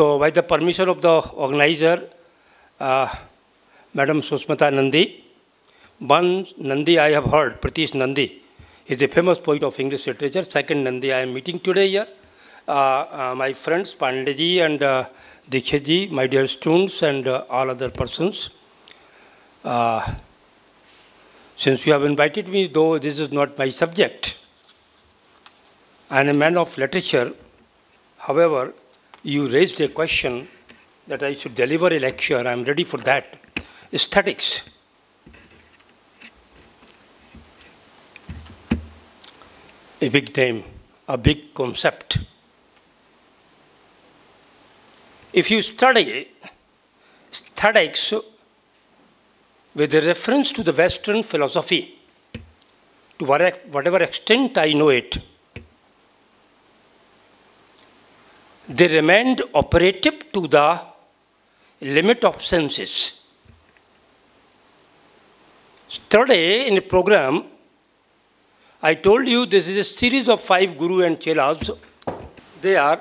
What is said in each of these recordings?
So, by the permission of the organizer, Madam Susmita Nandi, one Nandi I have heard, Pratish Nandi, is a famous poet of English literature. Second Nandi I am meeting today here. My friends Pandey and Dikshit ji, my dear students and all other persons. Since you have invited me, though this is not my subject, I am a man of literature. However, you raised a question that I should deliver a lecture. I am ready for that. Aesthetics. A big name, a big concept. If you study aesthetics with a reference to the Western philosophy, to whatever extent I know it, they remained operative to the limit of senses. Yesterday in a program, I told you this is a series of 5 Guru and Chelas. They are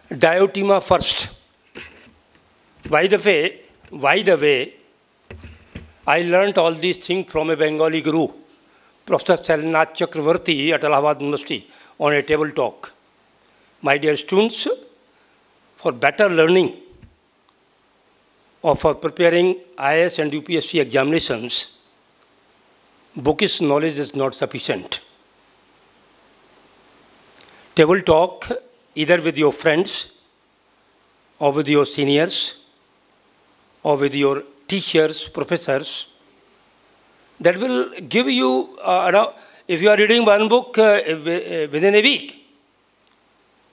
Diotima first. By the way, I learnt all these things from a Bengali Guru, Professor Salinath Chakravarti at Allahabad University, on a table talk. My dear students, for better learning or for preparing IAS and UPSC examinations, bookish knowledge is not sufficient. Table talk, either with your friends or with your seniors or with your teachers, professors, that will give you, if you are reading one book within a week,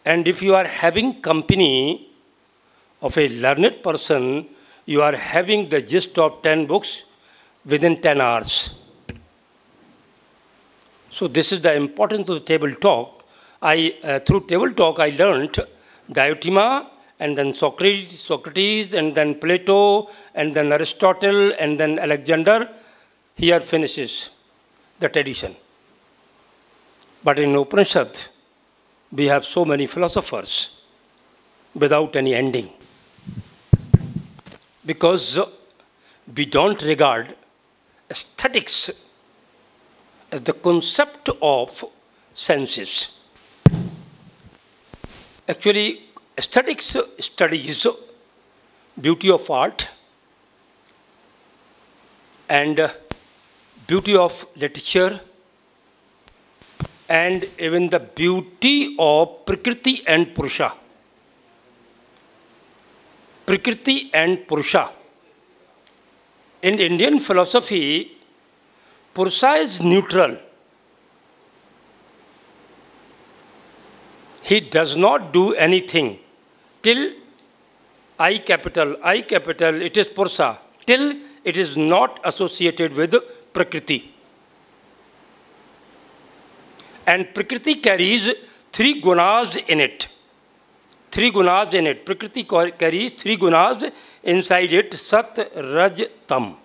and if you are having company of a learned person, you are having the gist of 10 books within 10 hours. So this is the importance of the table talk. Through table talk, I learned Diotima, and then Socrates, and then Plato, and then Aristotle, and then Alexander. Here finishes the tradition. But in Upanishad, we have so many philosophers without any ending. Because we don't regard aesthetics as the concept of senses. Actually, aesthetics studies beauty of art and beauty of literature and even the beauty of Prakriti and Purusha. Prakriti and Purusha. In Indian philosophy, Purusha is neutral. He does not do anything till I capital, it is Purusha, till it is not associated with Prakriti. And Prakriti carries 3 gunas in it. 3 gunas in it. Prakriti carries 3 gunas inside it, Sat, Raj, Tam.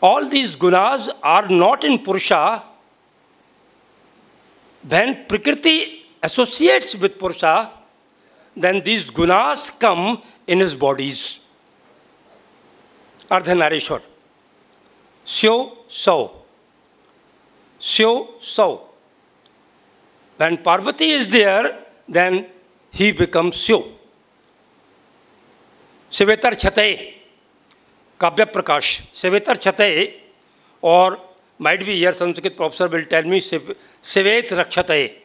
All these gunas are not in Purusha. When Prakriti associates with Purusha, then these gunas come in his bodies. Ardhanarishwar. Syo, so. Syo, so. When Parvati is there, then he becomes Syo. Sevetar Chhataye, Kavya Prakash. Sevetar Chhataye, or might be here Sanskrit professor will tell me Sevet Rakshataye.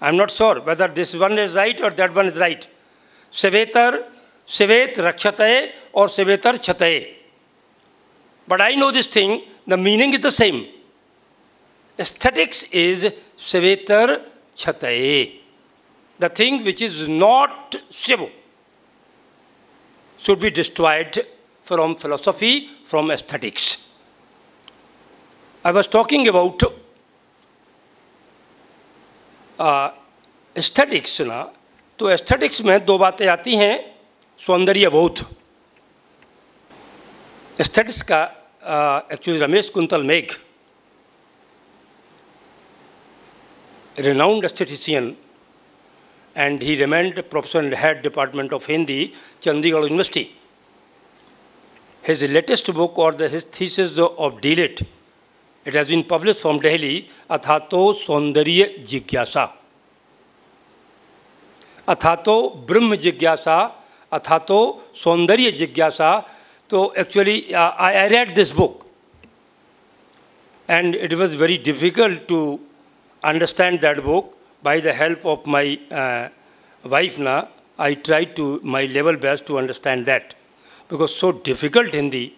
I am not sure whether this one is right or that one is right. Sevet Rakshataye or Sevetar Chhataye. But I know this thing, the meaning is the same. Aesthetics is Sevetar Chhataye. The thing which is not Shiva should be destroyed from philosophy, from aesthetics. I was talking about aesthetics ना, तो aesthetics में 2 बातें आती हैं, सौंदर्य बोध. Aesthetics का actually Ramesh Kuntal Megh, renowned aesthetician, and he remained professor and head department of Hindi, Chandigarh University. His latest book or his thesis of D.Litt, it has been published from Delhi, Athato Saundarya Jigyasa. Athato Brahma Jigyasa, Athato Saundarya Jigyasa. So actually, I read this book, and it was very difficult to understand that book. By the help of my wife, I tried to my level best to understand that, because so difficult Hindi,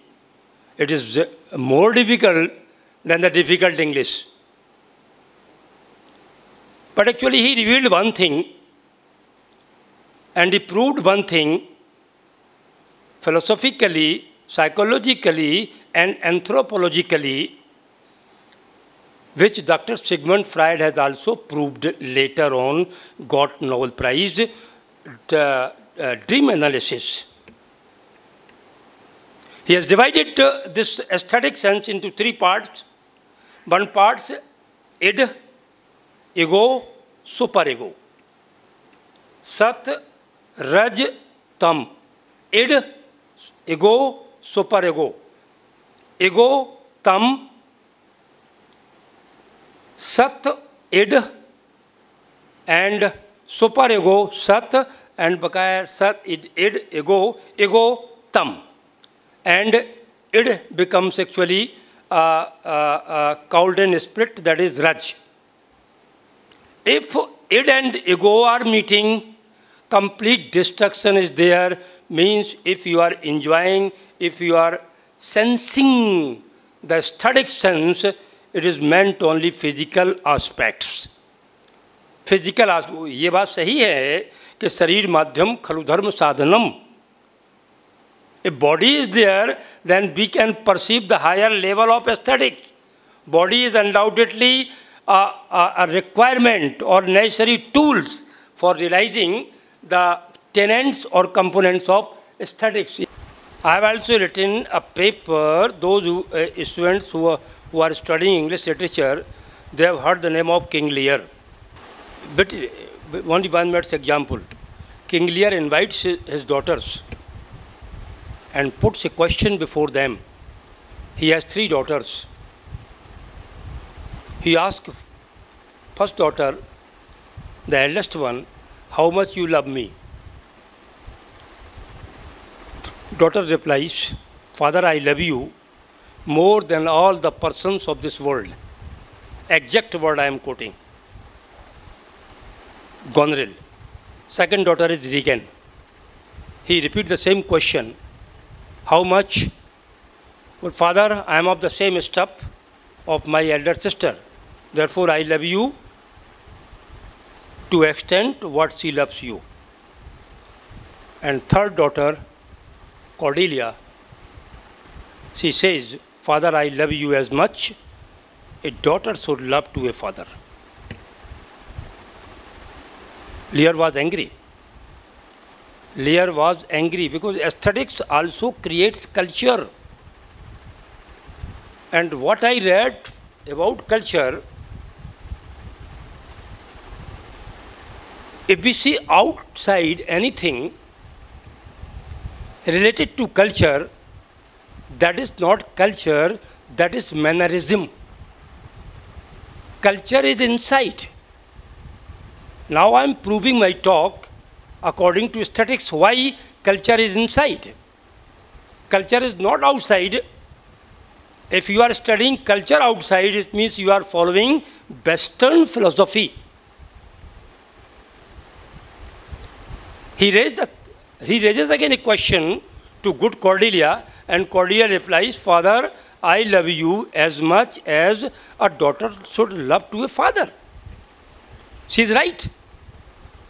it is more difficult than the difficult English. But actually, he revealed one thing, and he proved one thing philosophically, psychologically, and anthropologically, which Dr. Sigmund Freud has also proved later on, got Nobel Prize, the dream analysis. He has divided this aesthetic sense into three parts. One part, id, ego, superego. Sat, raj, tam. Id, ego, superego. Ego, tam, sat, id, and superego, sat, and bakaya, sat, id, ego, tam. And id becomes actually Cauldron split, that is Raj. If id and ego are meeting, complete destruction is there. Means if you are enjoying, if you are sensing the aesthetic sense, it is meant only physical aspects. Physical aspects. ये बात सही है कि शरीर माध्यम खलु धर्म साधनम. If body is there, then we can perceive the higher level of aesthetics. Body is undoubtedly a requirement or necessary tools for realizing the tenets or components of aesthetics. I have also written a paper. Those students who are studying English literature, they have heard the name of King Lear. But only 1 minute's example. King Lear invites his daughters and puts a question before them. He has 3 daughters. He asks first daughter, the eldest one, how much you love me? Daughter replies, Father, I love you more than all the persons of this world. Exact word I am quoting. Goneril. Second daughter is Regan. He repeats the same question. How much? Well, Father, I am of the same stuff of my elder sister. Therefore, I love you to extent what she loves you. And third daughter, Cordelia, she says, Father, I love you as much a daughter should love to a father. Lear was angry. Lear was angry because aesthetics also creates culture. And what I read about culture, if we see outside anything related to culture, that is not culture, that is mannerism. Culture is inside. Now I am proving my talk according to aesthetics why culture is inside. Culture is not outside. If you are studying culture outside, it means you are following Western philosophy. He raises again a question to good Cordelia, and Cordelia replies, Father, I love you as much as a daughter should love to a father. She is right,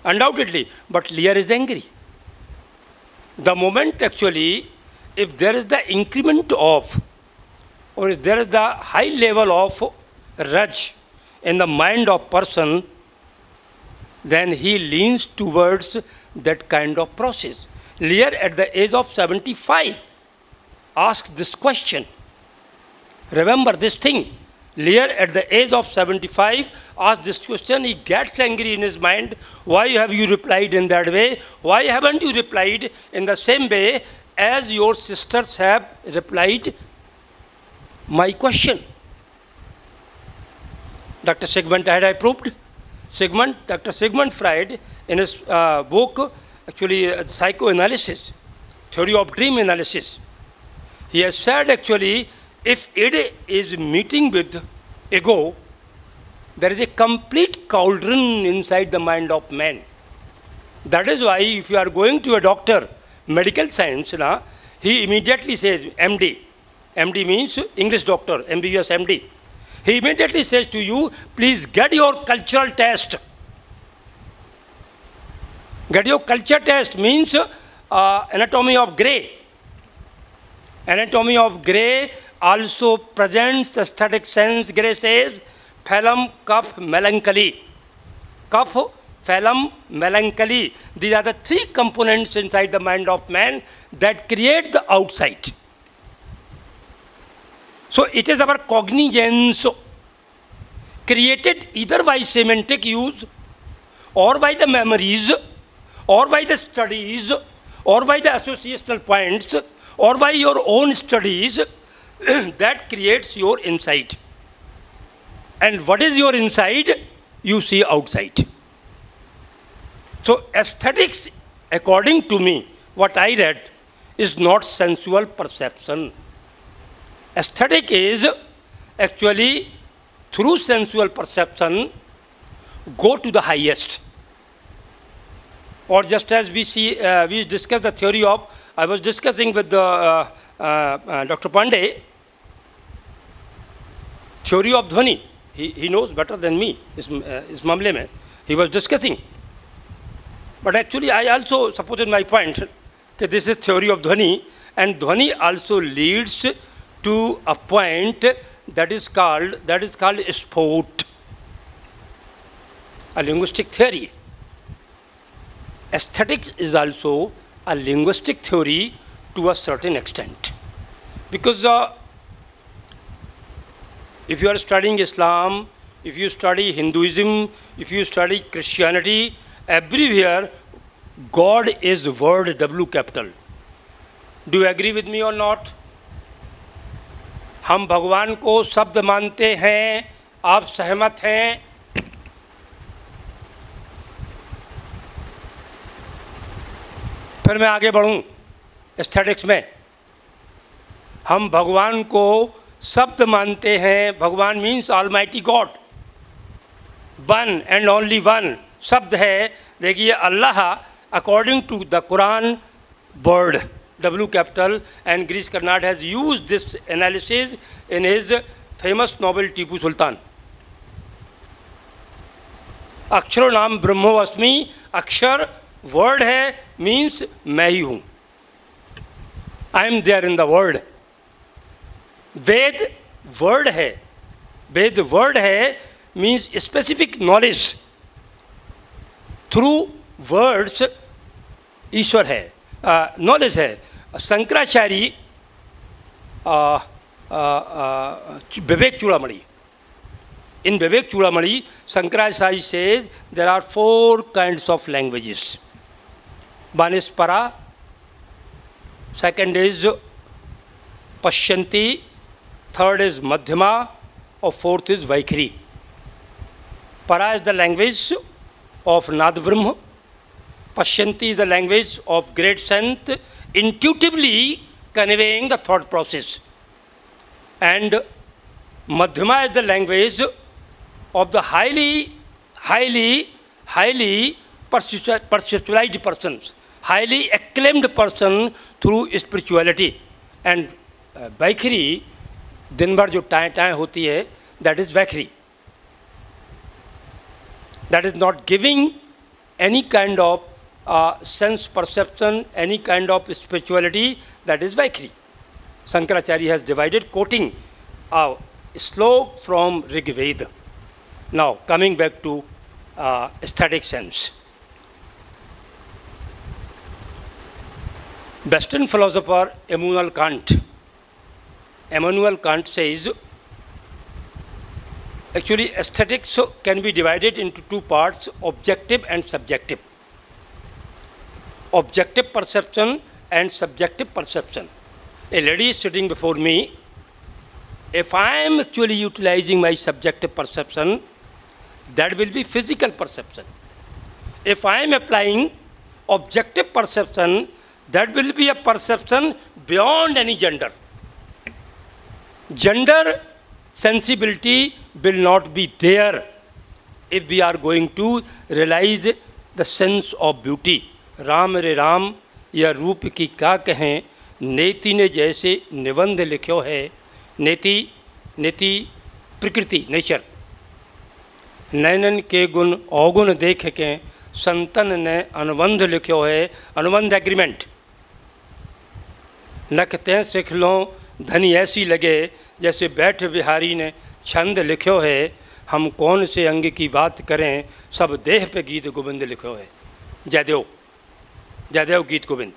undoubtedly, but Lear is angry. The moment actually, if there is the increment of, or if there is the high level of Raj in the mind of person, then he leans towards that kind of process. Lear at the age of 75 asked this question. Remember this thing. Lear at the age of 75 asks this question, he gets angry in his mind. Why have you replied in that way? Why haven't you replied in the same way as your sisters have replied my question? Dr. Sigmund had I proved. Dr. Sigmund Freud, in his book, actually psychoanalysis, theory of dream analysis, he has said actually, if id is meeting with ego, there is a complete cauldron inside the mind of man. That is why if you are going to a doctor, medical science, he immediately says, MD. MD means English doctor, MBBS MD. He immediately says to you, please get your cultural test. Get your culture test means anatomy of grey. Anatomy of grey also presents the aesthetic sense. Grey says, phlegm, cough, melancholy. Cough, phlegm, melancholy. These are the three components inside the mind of man that create the outside. So it is our cognizance created either by semantic use or by the memories or by the studies or by the associational points or by your own studies that creates your inside. And what is your inside? You see outside. So aesthetics, according to me, what I read, is not sensual perception. Aesthetic is actually, through sensual perception, go to the highest. Or just as we see, we discussed the theory of, I was discussing with the, Dr. Pandey, theory of Dhwani. He knows better than me, is mamle mein. He was discussing. But actually, I also supported my point that this is theory of Dhwani, and Dhwani also leads to a point that is called sport, a linguistic theory. Aesthetics is also a linguistic theory to a certain extent. Because if you are studying Islam, if you study Hinduism, if you study Christianity, everywhere God is word W capital. Do you agree with me or not? हम भगवान को शब्द मानते हैं, आप सहमत हैं? फिर मैं आगे बढ़ूं एस्थेटिक्स में। हम भगवान को शब्द मानते हैं, भगवान means almighty God, one and only one शब्द है। देखिए Allah according to the Quran word W capital, and Girish Karnad has used this analysis in his famous novel Tipu Sultan. अक्षरो नाम ब्रह्मोस्मि, अक्षर वर्ड है, मीन्स मैं ही हूँ, I am there in the word. Ved word है, वेद वर्ड है means specific knowledge, through words ईश्वर है, नॉलेज है। शंकराचार्य विवेक चूड़ामणि, in Vivek Chudamani, Shankaracharya says there are 4 kinds of languages. One is para, second is pashyanti, third is madhyama, or fourth is vaikhari. Para is the language of Nad Brahma. Pashyanti is the language of great saint, intuitively conveying the thought process. And madhyama is the language of the highly perceptualized persons, highly acclaimed person through spirituality. And vaikhari, दिन भर जो टाएं होती है, that is vaikhari. That is not giving any kind of sense perception, any kind of spirituality, that is vaikhari. Shankaracharya has divided, quoting a slok from Rig Veda. Now, coming back to aesthetic sense. Western philosopher Immanuel Kant says, Actually, aesthetics can be divided into two parts, objective and subjective. Objective perception and subjective perception. A lady is sitting before me. If I am actually utilizing my subjective perception, that will be physical perception. If I am applying objective perception, that will be a perception beyond any gender. Gender sensibility will not be there if we are going to realize the sense of beauty. Ram रे राम या रूप की का कहें, नेति ने जैसे निबंध लिखो है. नेति नेति प्रकृति नेचर. नैनन के गुण अवगुण देख के संतन ने अनुबंध लिखो है. अनुबंध एग्रीमेंट. नखते सिख लो धनी ऐसी लगे जैसे बैठ बिहारी ने छंद लिखो है. हम कौन से अंग की बात करें, सब देह पे गीत गोविंद लिखो है. जयदेव जयदेव गीत Govind.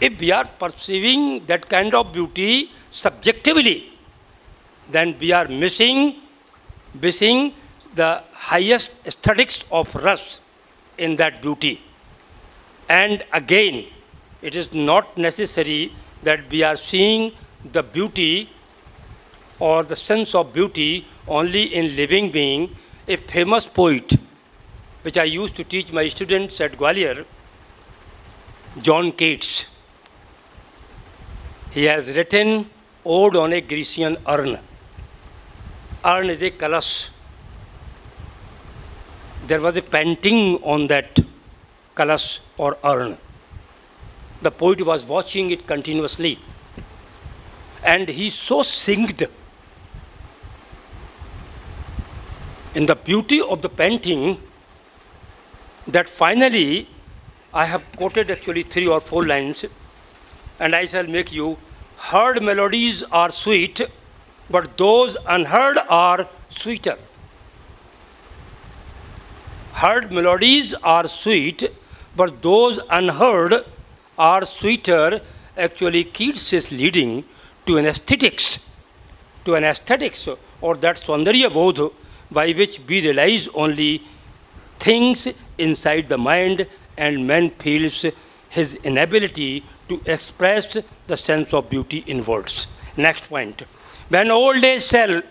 If we are perceiving that kind of beauty subjectively, then we are missing the highest aesthetics of ras in that beauty. And again, it is not necessary that we are seeing the beauty or the sense of beauty only in living being. A famous poet, which I used to teach my students at Gwalior, John Keats. He has written Ode on a Grecian Urn. Urn is a kalash. There was a painting on that kalash or urn. The poet was watching it continuously. And he so singed in the beauty of the painting that finally I have quoted actually 3 or 4 lines, and I shall make you. Heard melodies are sweet, but those unheard are sweeter. Heard melodies are sweet, but those unheard are sweeter. Actually, Keats is leading to an aesthetics or that Saundarya Bodh by which we realize only things inside the mind, and man feels his inability to express the sense of beauty in words. Next point. When old age shall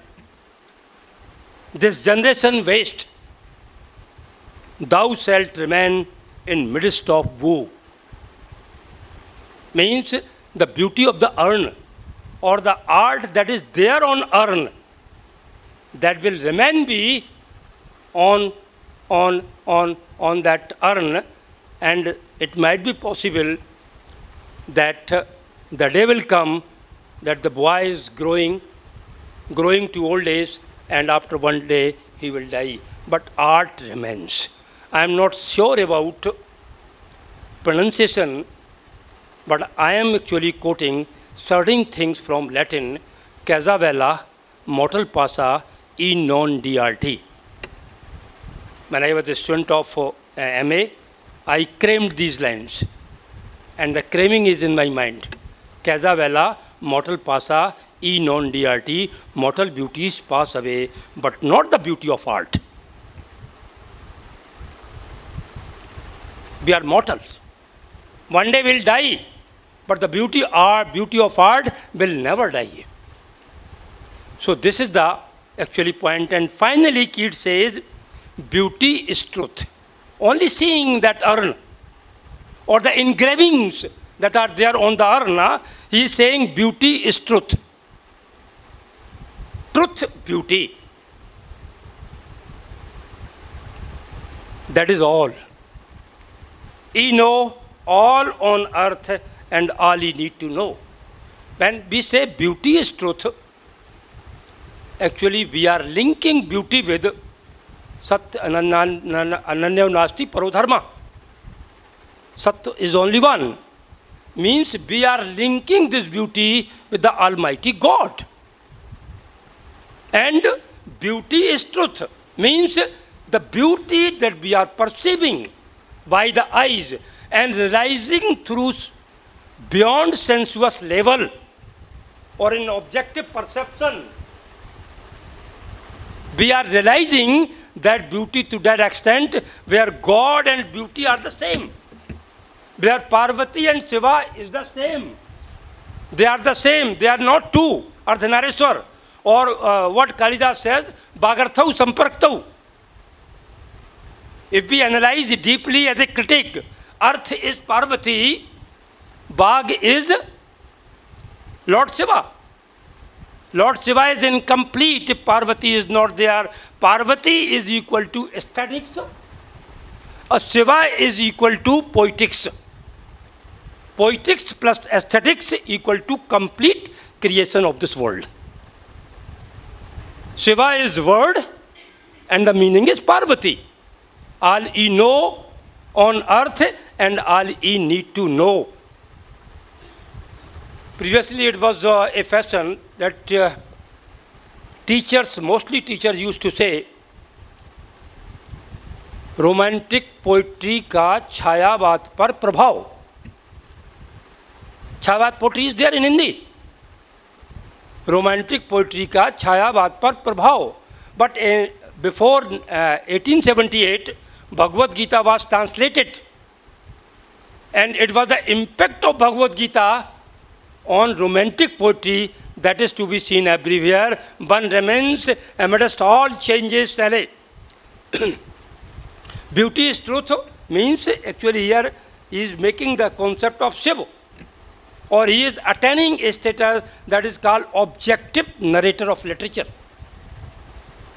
this generation waste, thou shalt remain in midst of woe. Means the beauty of the urn or the art that is there on urn, that will remain be on that urn, and it might be possible that the day will come that the boy is growing to old age, and after one day he will die. But art remains. I am not sure about pronunciation, but I am actually quoting certain things from Latin. Casavella, mortal passa, e non dirt. When I was a student of MA, I crammed these lines, and the cramming is in my mind. Casavella, mortal passa, e non dirt. Mortal beauties pass away, but not the beauty of art. We are mortals. One day we'll die, but the beauty of art will never die. So this is the actually point. And finally, Keats says, beauty is truth. Only seeing that urn or the engravings that are there on the urn, he is saying beauty is truth. Truth, beauty. That is all. Ye know all on earth and all ye need to know. When we say beauty is truth, actually we are linking beauty with Sat Ananya Nasti Parodharma. Sat is only one. Means we are linking this beauty with the Almighty God. And beauty is truth. Means the beauty that we are perceiving by the eyes and rising through beyond sensuous level or in objective perception We are realizing that beauty to that extent where God and beauty are the same. Where Parvati and Shiva is the same. They are the same. They are not two. Ardhanareshwar. Or what Kalidas says, Bhagarthau Samparktau. If we analyze it deeply as a critic, Earth is Parvati, Bhag is Lord Shiva. Lord Shiva is incomplete if Parvati is not there. Parvati is equal to aesthetics. Shiva is equal to poetics. Poetics plus aesthetics equal to complete creation of this world. Shiva is word and the meaning is Parvati. All ye know on earth and all ye need to know. Previously it was a fashion that mostly teachers used to say, romantic poetry का छायावाद पर प्रभाव. छायावाद poetry is there in Hindi. Romantic poetry का छायावाद पर प्रभाव. But before 1878, Bhagavad Gita was translated. And it was the impact of Bhagavad Gita on romantic poetry that is to be seen everywhere. One remains amidst all changes. Beauty is truth means actually here he is making the concept of Shiva. Or he is attaining a status that is called objective narrator of literature.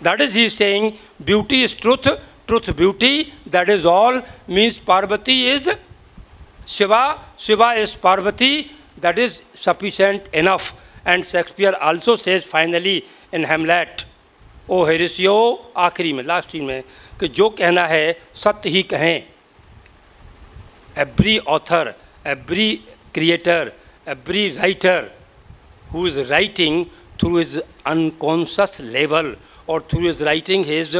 That is, he is saying beauty is truth, truth beauty, that is all, means Parvati is Shiva, Shiva is Parvati, that is sufficient enough. And Shakespeare also says finally in Hamlet, O Horatio, आखिरी में, last scene में, कि जो कहना है सत्य ही कहें. Every author, every creator, every writer who is writing through his unconscious level or through his writing his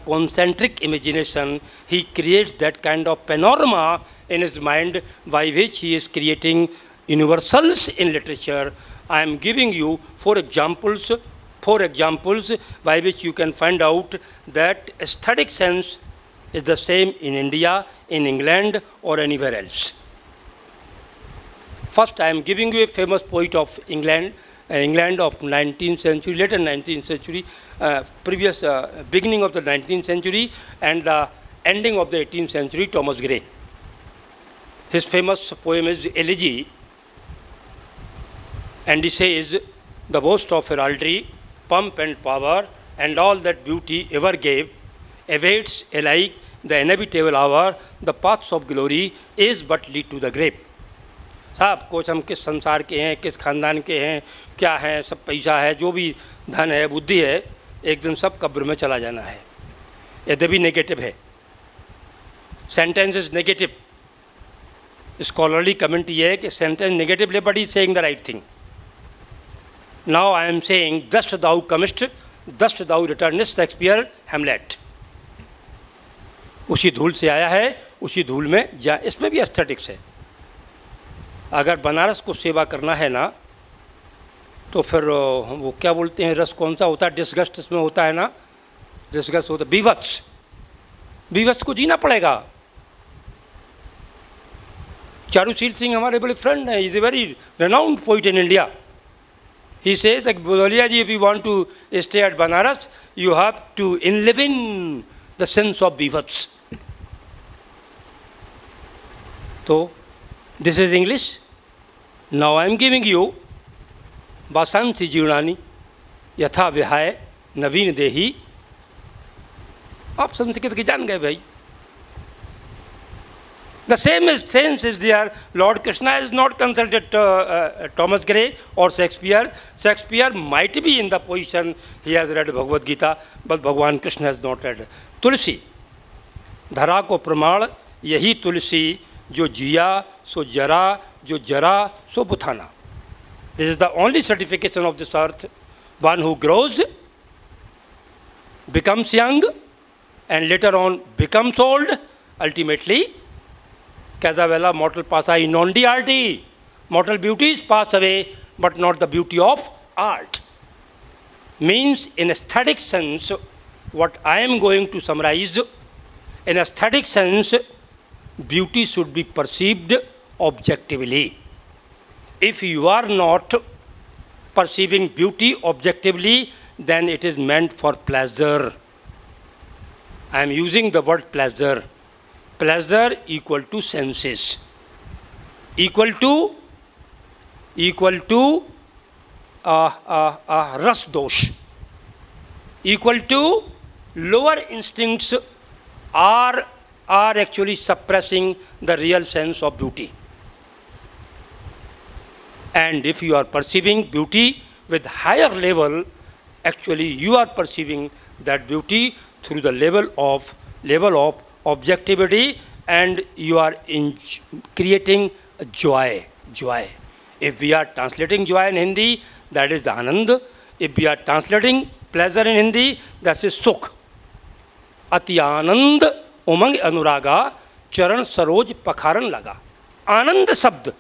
concentric imagination, he creates that kind of panorama in his mind by which he is creating universals in literature. I am giving you four examples by which you can find out that aesthetic sense is the same in India, in England, or anywhere else. First, I am giving you a famous poet of England of 19th century, later 19th century, beginning of the 19th century and the ending of the 18th century, Thomas Gray. His famous poem is Elegy, and he says, the boast of heraldry, pomp and power, and all that beauty ever gave, awaits alike the inevitable hour, the paths of glory is but lead to the grave. साहब coach हम किस संसार के हैं, किस खानदान के हैं, क्या हैं, सब पैसा है, जो भी धन है, बुद्धि है, एक दिन सब कब्र में चला जाना है. यद्यपि नेगेटिव है, sentence is negative. Scholarly comment ये है कि सेंटेंस नेगेटिव है, but is saying the right thing. Now I am saying dust thou comest, dust thou returnest, Shakespeare, Hamlet. उसी धूल से आया है, उसी धूल में जा. इसमें भी एस्थेटिक्स है. अगर बनारस को सेवा करना है ना, तो फिर वो क्या बोलते हैं, रस कौन सा होता है, डिस्गस्ट इसमें होता है ना, डिस्गस्ट होता है, बीभत्स. बीभत्स को जीना पड़ेगा. चारूशील सिंह हमारे बड़े फ्रेंड हैं, is a very renowned poet in India. He says that Budauliya ji, if you want to stay at Banaras, you have to live in the sense of बीभत्स. तो this is English. Now I am giving you वासांसी जीर्णानि यथा विहाय नवीन देही. आप संस्कृत की जान गए भाई. The same sense is there. Lord Krishna is not consulted Thomas Gray or Shakespeare. Shakespeare might be in the position he has read Bhagavad Gita, but Bhagwan Krishna has not read. तुलसी धरा को प्रमाण यही तुलसी, जो जिया सो जरा, जो जरा सो बुथाना. This is the only certification of this earth. One who grows, becomes young, and later on becomes old. Ultimately, Casavella, mortal passa in non di arti. Mortal beauties pass away, but not the beauty of art. Means in aesthetic sense, what I am going to summarize, in aesthetic sense, beauty should be perceived objectively. If you are not perceiving beauty objectively, then it is meant for pleasure. I am using the word pleasure. Pleasure equal to senses. Equal to ras dosh. Equal to lower instincts are actually suppressing the real sense of beauty. And if you are perceiving beauty with higher level, actually you are perceiving that beauty through the level of objectivity, and you are creating joy. If we are translating joy in Hindi, that is Anand. If we are translating pleasure in Hindi, that is Sukh. Ati Anand umang anuraga charan saroj pakharan laga. Anand Sabd.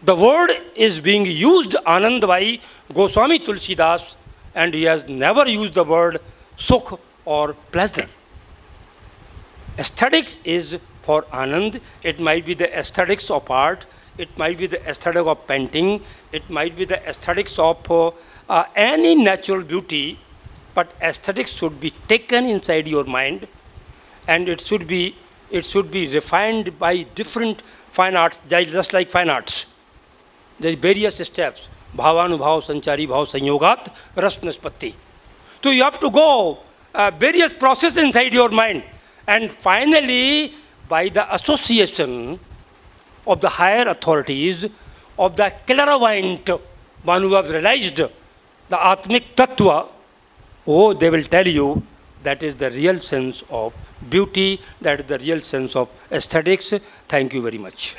The word is being used Anand by Goswami Tulsidas, and he has never used the word Sukh or pleasure. Aesthetics is for Anand. It might be the aesthetics of art, it might be the aesthetic of painting, it might be the aesthetics of any natural beauty, but aesthetics should be taken inside your mind, and it should be refined by different fine arts, just like fine arts. There are various steps. Bhavanubhav, Sanchari Bhav, Sanyogat, Ras Nispatti. So you have to go various processes inside your mind. And finally, by the association of the higher authorities, of the clairvoyant one who have realized the Atmic Tattva, they will tell you that is the real sense of beauty, that is the real sense of aesthetics. Thank you very much.